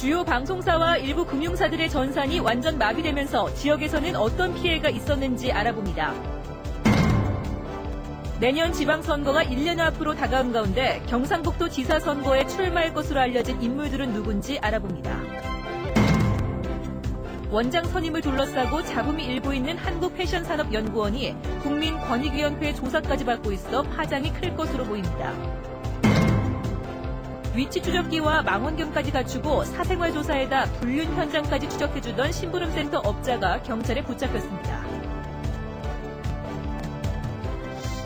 주요 방송사와 일부 금융사들의 전산이 완전 마비되면서 지역에서는 어떤 피해가 있었는지 알아봅니다. 내년 지방선거가 1년 앞으로 다가온 가운데 경상북도 지사 선거에 출마할 것으로 알려진 인물들은 누군지 알아봅니다. 원장 선임을 둘러싸고 잡음이 일고 있는 한국패션산업연구원이 국민권익위원회 조사까지 받고 있어 파장이 클 것으로 보입니다. 위치 추적기와 망원경까지 갖추고 사생활 조사에다 불륜 현장까지 추적해주던 심부름센터 업자가 경찰에 붙잡혔습니다.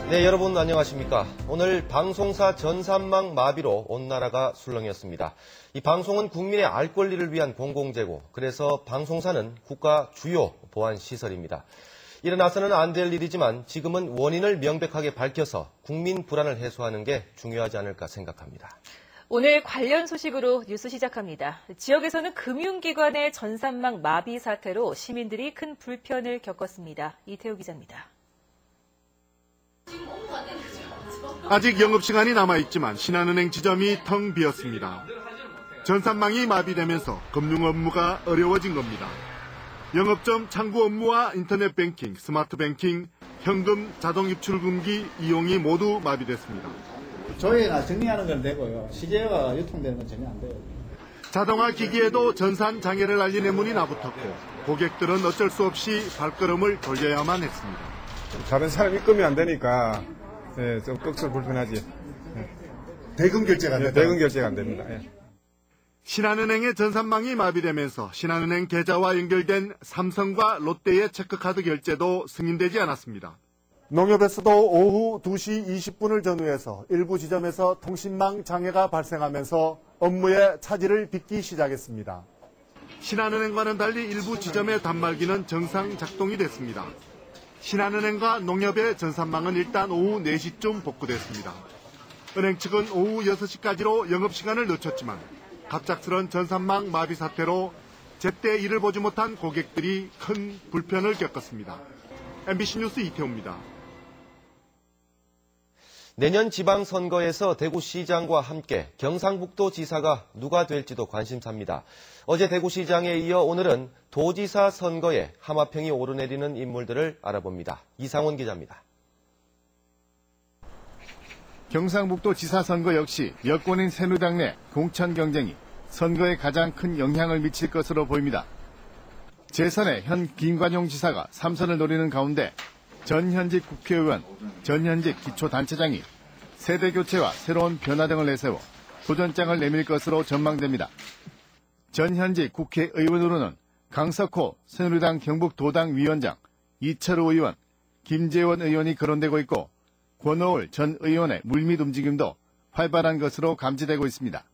네, 여러분 안녕하십니까. 오늘 방송사 전산망 마비로 온 나라가 술렁였습니다. 이 방송은 국민의 알 권리를 위한 공공재고, 그래서 방송사는 국가 주요 보안시설입니다. 일어나서는 안 될 일이지만 지금은 원인을 명백하게 밝혀서 국민 불안을 해소하는 게 중요하지 않을까 생각합니다. 오늘 관련 소식으로 뉴스 시작합니다. 지역에서는 금융기관의 전산망 마비 사태로 시민들이 큰 불편을 겪었습니다. 이태우 기자입니다. 아직 영업시간이 남아있지만 신한은행 지점이 텅 비었습니다. 전산망이 마비되면서 금융 업무가 어려워진 겁니다. 영업점 창구 업무와 인터넷 뱅킹, 스마트 뱅킹, 현금 자동 입출 금기 이용이 모두 마비됐습니다. 조회나 정리하는 건 되고요. 시계가 유통되는 건 전혀 안 돼요. 자동화 기기에도 전산 장애를 알린 의문이 나붙었고 고객들은 어쩔 수 없이 발걸음을 돌려야만 했습니다. 다른 사람 입금이 안 되니까 좀 꺽쇠 불편하지. 대금 결제가 안 됩니다. 대금 결제가 안 됩니다. 신한은행의 전산망이 마비되면서 신한은행 계좌와 연결된 삼성과 롯데의 체크카드 결제도 승인되지 않았습니다. 농협에서도 오후 2시 20분을 전후해서 일부 지점에서 통신망 장애가 발생하면서 업무에 차질을 빚기 시작했습니다. 신한은행과는 달리 일부 지점의 단말기는 정상 작동이 됐습니다. 신한은행과 농협의 전산망은 일단 오후 4시쯤 복구됐습니다. 은행 측은 오후 6시까지로 영업시간을 늦췄지만 갑작스런 전산망 마비 사태로 제때 일을 보지 못한 고객들이 큰 불편을 겪었습니다. MBC 뉴스 이태우입니다. 내년 지방선거에서 대구시장과 함께 경상북도 지사가 누가 될지도 관심사입니다. 어제 대구시장에 이어 오늘은 도지사 선거에 하마평이 오르내리는 인물들을 알아봅니다. 이상훈 기자입니다. 경상북도 지사 선거 역시 여권인 새누리당 내 공천 경쟁이 선거에 가장 큰 영향을 미칠 것으로 보입니다. 제3의 현 김관용 지사가 3선을 노리는 가운데 전현직 국회의원, 전현직 기초단체장이 세대교체와 새로운 변화 등을 내세워 도전장을 내밀 것으로 전망됩니다. 전현직 국회의원으로는 강석호 새누리당 경북도당 위원장, 이철우 의원, 김재원 의원이 거론되고 있고 권오을 전 의원의 물밑 움직임도 활발한 것으로 감지되고 있습니다.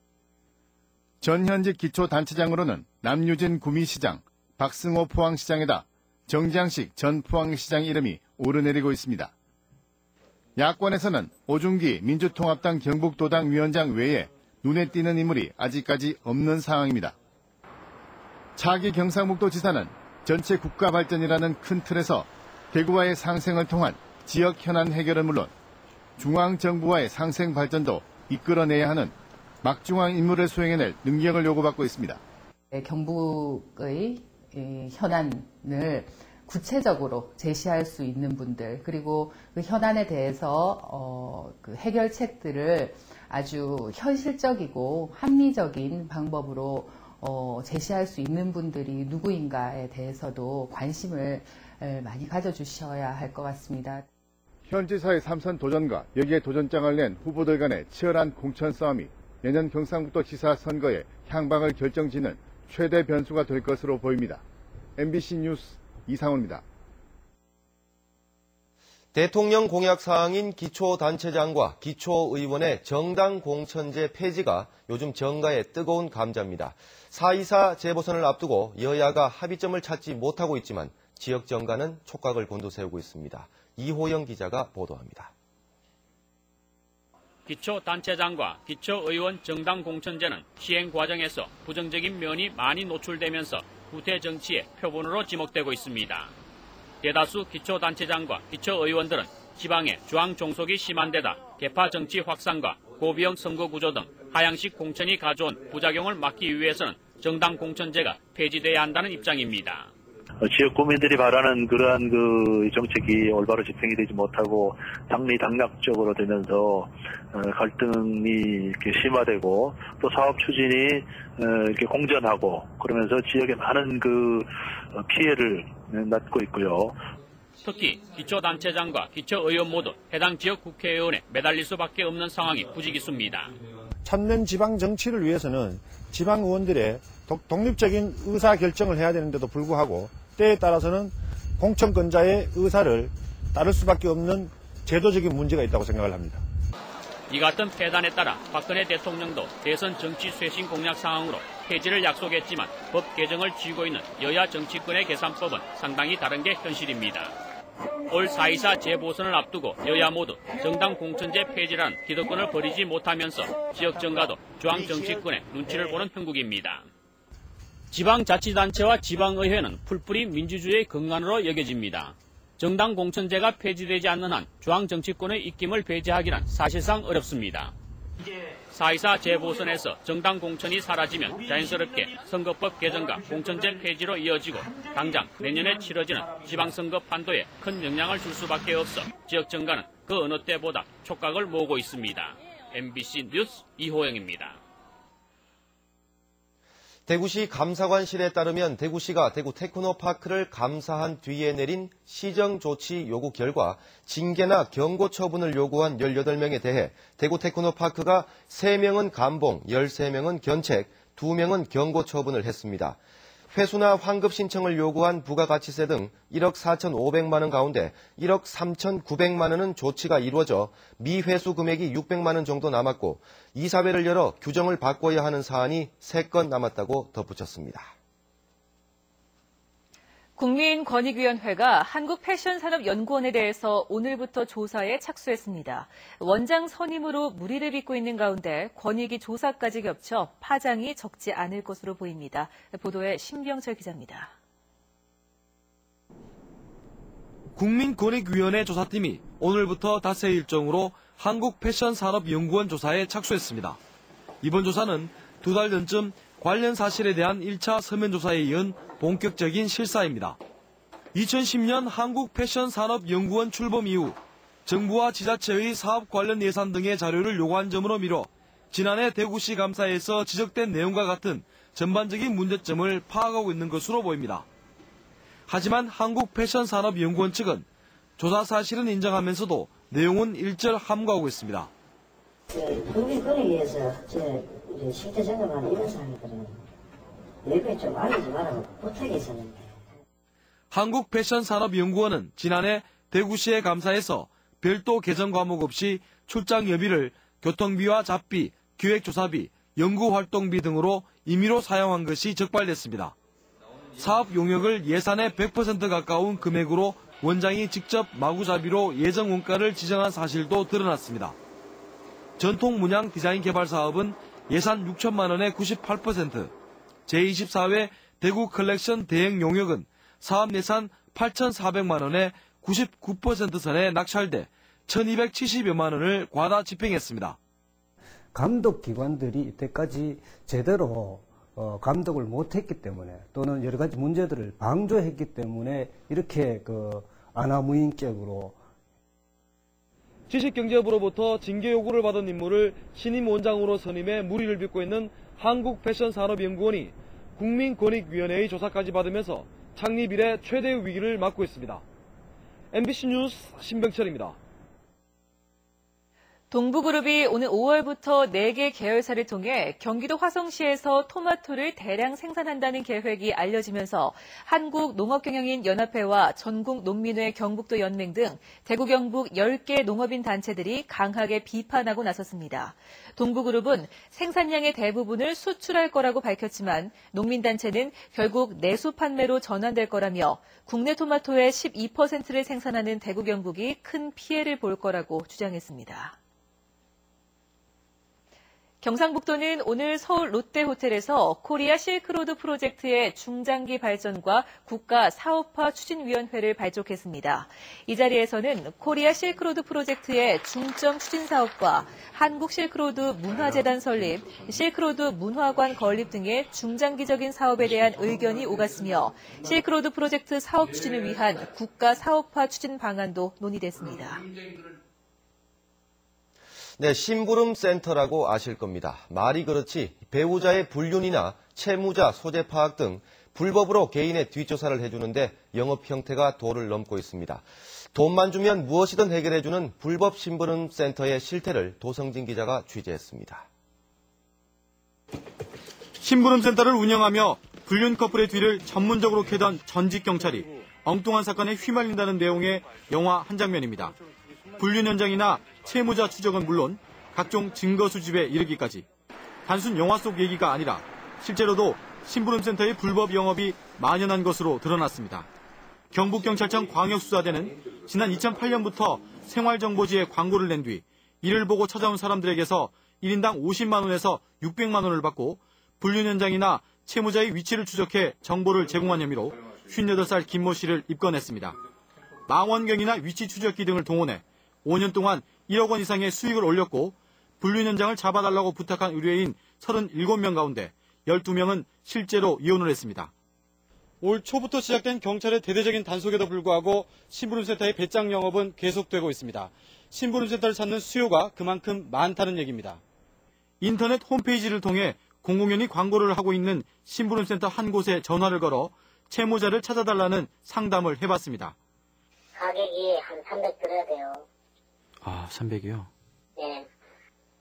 전현직 기초단체장으로는 남유진 구미시장, 박승호 포항시장에다 정장식 전 포항시장 이름이 오르내리고 있습니다. 야권에서는 오중기 민주통합당 경북도당 위원장 외에 눈에 띄는 인물이 아직까지 없는 상황입니다. 차기 경상북도 지사는 전체 국가 발전이라는 큰 틀에서 대구와의 상생을 통한 지역 현안 해결은 물론 중앙정부와의 상생 발전도 이끌어내야 하는 막중한 임무를 수행해낼 능력을 요구받고 있습니다. 경북의 현안을 구체적으로 제시할 수 있는 분들, 그리고 그 현안에 대해서 그 해결책들을 아주 현실적이고 합리적인 방법으로 제시할 수 있는 분들이 누구인가에 대해서도 관심을 많이 가져주셔야 할 것 같습니다. 현 지사의 3선 도전과 여기에 도전장을 낸 후보들 간의 치열한 공천 싸움이 내년 경상북도 지사 선거의 향방을 결정짓는 최대 변수가 될 것으로 보입니다. MBC 뉴스 이상훈입니다. 대통령 공약 사항인 기초단체장과 기초의원의 정당 공천제 폐지가 요즘 정가의 뜨거운 감자입니다. 4.24 재보선을 앞두고 여야가 합의점을 찾지 못하고 있지만 지역 정가는 촉각을 곤두세우고 있습니다. 이호영 기자가 보도합니다. 기초단체장과 기초의원 정당 공천제는 시행 과정에서 부정적인 면이 많이 노출되면서 구태 정치의 표본으로 지목되고 있습니다. 대다수 기초단체장과 기초의원들은 지방의 저항 종속이 심한 데다 계파 정치 확산과 고비용 선거 구조 등 하향식 공천이 가져온 부작용을 막기 위해서는 정당 공천제가 폐지돼야 한다는 입장입니다. 지역 구민들이 바라는 그러한 그 정책이 올바로 집행이 되지 못하고 당리당략적으로 되면서 갈등이 이렇게 심화되고 또 사업 추진이 이렇게 공전하고 그러면서 지역에 많은 그 피해를 낳고 있고요. 특히 기초단체장과 기초의원 모두 해당 지역 국회의원에 매달릴 수밖에 없는 상황이 부지기수입니다. 참된 지방 정치를 위해서는 지방 의원들의 독립적인 의사 결정을 해야 되는데도 불구하고 때에 따라서는 공천권자의 의사를 따를 수밖에 없는 제도적인 문제가 있다고 생각을 합니다. 이 같은 폐단에 따라 박근혜 대통령도 대선 정치 쇄신 공약 상황으로 폐지를 약속했지만 법 개정을 쥐고 있는 여야 정치권의 계산법은 상당히 다른 게 현실입니다. 올 4.24 재보선을 앞두고 여야 모두 정당 공천제 폐지라는 기득권을 버리지 못하면서 지역 정가도 중앙 정치권의 눈치를 보는 형국입니다. 지방자치단체와 지방의회는 풀뿌리 민주주의의 근간으로 여겨집니다. 정당 공천제가 폐지되지 않는 한 중앙 정치권의 입김을 배제하기란 사실상 어렵습니다. 4.24 재보선에서 정당 공천이 사라지면 자연스럽게 선거법 개정과 공천제 폐지로 이어지고 당장 내년에 치러지는 지방선거 판도에 큰 영향을 줄 수밖에 없어 지역 정가는 그 어느 때보다 촉각을 모으고 있습니다. MBC 뉴스 이호영입니다. 대구시 감사관실에 따르면 대구시가 대구 테크노파크를 감사한 뒤에 내린 시정조치 요구 결과 징계나 경고 처분을 요구한 18명에 대해 대구 테크노파크가 3명은 감봉, 13명은 견책, 2명은 경고 처분을 했습니다. 회수나 환급 신청을 요구한 부가가치세 등 1억 4,500만 원 가운데 1억 3,900만 원은 조치가 이루어져 미회수 금액이 600만 원 정도 남았고 이사회를 열어 규정을 바꿔야 하는 사안이 3건 남았다고 덧붙였습니다. 국민권익위원회가 한국패션산업연구원에 대해서 오늘부터 조사에 착수했습니다. 원장 선임으로 무리를 빚고 있는 가운데 권익위 조사까지 겹쳐 파장이 적지 않을 것으로 보입니다. 보도에 신병철 기자입니다. 국민권익위원회 조사팀이 오늘부터 닷새 일정으로 한국패션산업연구원 조사에 착수했습니다. 이번 조사는 2달 전쯤 관련 사실에 대한 1차 서면 조사에 이은 본격적인 실사입니다. 2010년 한국패션산업연구원 출범 이후 정부와 지자체의 사업 관련 예산 등의 자료를 요구한 점으로 미뤄 지난해 대구시 감사에서 지적된 내용과 같은 전반적인 문제점을 파악하고 있는 것으로 보입니다. 하지만 한국패션산업연구원 측은 조사 사실은 인정하면서도 내용은 일절 함구하고 있습니다. 국민권익위에서 실태 점검하는 이런 사항들은 내부에 좀 알리지 말라고 부탁했었는데. 한국패션산업연구원은 지난해 대구시의 감사에서 별도 개정 과목 없이 출장 여비를 교통비와 잡비, 기획조사비, 연구활동비 등으로 임의로 사용한 것이 적발됐습니다. 사업 용역을 예산의 100% 가까운 금액으로 원장이 직접 마구잡이로 예정 원가를 지정한 사실도 드러났습니다. 전통 문양 디자인 개발 사업은 예산 6천만 원의 98%, 제24회 대구 컬렉션 대행 용역은 사업 예산 8,400만 원의 99% 선에 낙찰돼 1,270여만 원을 과다 집행했습니다. 감독기관들이 이때까지 제대로 감독을 못했기 때문에 또는 여러 가지 문제들을 방조했기 때문에 이렇게 아나무인격으로 지식경제부로부터 징계 요구를 받은 인물을 신임 원장으로 선임해 무리를 빚고 있는 한국패션산업연구원이 국민권익위원회의 조사까지 받으면서 창립 이래 최대의 위기를 맞고 있습니다. MBC 뉴스 신병철입니다. 동부그룹이 오늘 5월부터 4개 계열사를 통해 경기도 화성시에서 토마토를 대량 생산한다는 계획이 알려지면서 한국농업경영인연합회와 전국농민회 경북도 연맹 등 대구 경북 10개 농업인 단체들이 강하게 비판하고 나섰습니다. 동부그룹은 생산량의 대부분을 수출할 거라고 밝혔지만 농민단체는 결국 내수 판매로 전환될 거라며 국내 토마토의 12%를 생산하는 대구 경북이 큰 피해를 볼 거라고 주장했습니다. 경상북도는 오늘 서울 롯데호텔에서 코리아 실크로드 프로젝트의 중장기 발전과 국가 사업화 추진위원회를 발족했습니다. 이 자리에서는 코리아 실크로드 프로젝트의 중점 추진 사업과 한국 실크로드 문화재단 설립, 실크로드 문화관 건립 등의 중장기적인 사업에 대한 의견이 오갔으며 실크로드 프로젝트 사업 추진을 위한 국가 사업화 추진 방안도 논의됐습니다. 네, 심부름센터라고 아실 겁니다. 말이 그렇지 배우자의 불륜이나 채무자 소재 파악 등 불법으로 개인의 뒷조사를 해주는데 영업 형태가 도를 넘고 있습니다. 돈만 주면 무엇이든 해결해주는 불법 심부름센터의 실태를 도성진 기자가 취재했습니다. 심부름센터를 운영하며 불륜 커플의 뒤를 전문적으로 캐던 전직 경찰이 엉뚱한 사건에 휘말린다는 내용의 영화 한 장면입니다. 불륜 현장이나 채무자 추적은 물론 각종 증거 수집에 이르기까지 단순 영화 속 얘기가 아니라 실제로도 심부름센터의 불법 영업이 만연한 것으로 드러났습니다. 경북경찰청 광역수사대는 지난 2008년부터 생활정보지에 광고를 낸 뒤 이를 보고 찾아온 사람들에게서 1인당 50만 원에서 600만 원을 받고 불륜 현장이나 채무자의 위치를 추적해 정보를 제공한 혐의로 58살 김모 씨를 입건했습니다. 망원경이나 위치 추적기 등을 동원해 5년 동안 1억 원 이상의 수익을 올렸고 불륜 현장을 잡아달라고 부탁한 의뢰인 37명 가운데 12명은 실제로 이혼을 했습니다. 올 초부터 시작된 경찰의 대대적인 단속에도 불구하고 심부름센터의 배짱 영업은 계속되고 있습니다. 심부름센터를 찾는 수요가 그만큼 많다는 얘기입니다. 인터넷 홈페이지를 통해 공공연히 광고를 하고 있는 심부름센터 한 곳에 전화를 걸어 채무자를 찾아달라는 상담을 해봤습니다. 가격이 한 300 들어야 돼요. 아, 300이요? 네.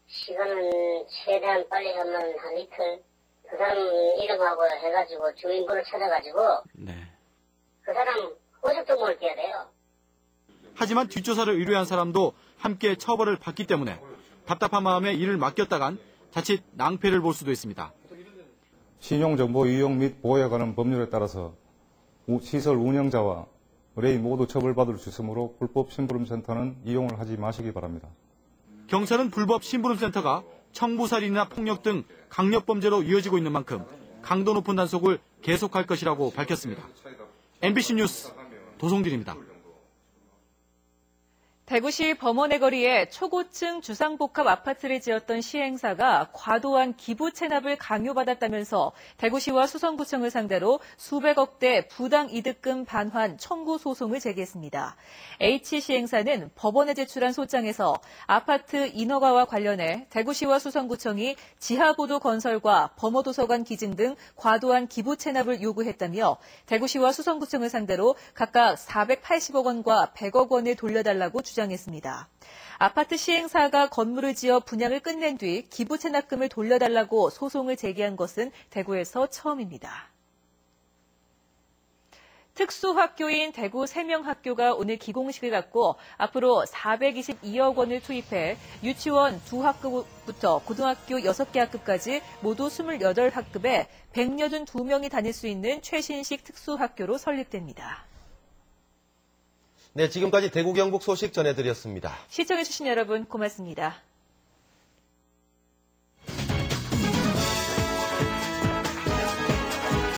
시간은 최대한 빨리 하면 한 이틀. 그 사람 이름하고 해가지고 주민번호 찾아가지고 네. 그 사람 호적정보를 떼야 돼요. 하지만 뒷조사를 의뢰한 사람도 함께 처벌을 받기 때문에 답답한 마음에 일을 맡겼다간 자칫 낭패를 볼 수도 있습니다. 신용정보 이용 및 보호에 관한 법률에 따라서 시설 운영자와 의뢰인 모두 처벌받을 수 있으므로 불법 심부름센터는 이용을 하지 마시기 바랍니다. 경찰은 불법 심부름센터가 청부살인이나 폭력 등 강력범죄로 이어지고 있는 만큼 강도 높은 단속을 계속할 것이라고 밝혔습니다. MBC 뉴스 도성진입니다. 대구시 범원의 거리에 초고층 주상복합 아파트를 지었던 시행사가 과도한 기부 체납을 강요받았다면서 대구시와 수성구청을 상대로 수백억대 부당이득금 반환 청구 소송을 제기했습니다. H시행사는 법원에 제출한 소장에서 아파트 인허가와 관련해 대구시와 수성구청이 지하보도 건설과 범어도서관 기증 등 과도한 기부 체납을 요구했다며 대구시와 수성구청을 상대로 각각 480억 원과 100억 원을 돌려달라고 주장했습니다. 아파트 시행사가 건물을 지어 분양을 끝낸 뒤 기부 체납금을 돌려달라고 소송을 제기한 것은 대구에서 처음입니다. 특수학교인 대구 3명 학교가 오늘 기공식을 갖고 앞으로 422억 원을 투입해 유치원 2학급부터 고등학교 6개 학급까지 모두 28학급에 182명이 다닐 수 있는 최신식 특수학교로 설립됩니다. 네, 지금까지 대구 경북 소식 전해드렸습니다. 시청해주신 여러분 고맙습니다.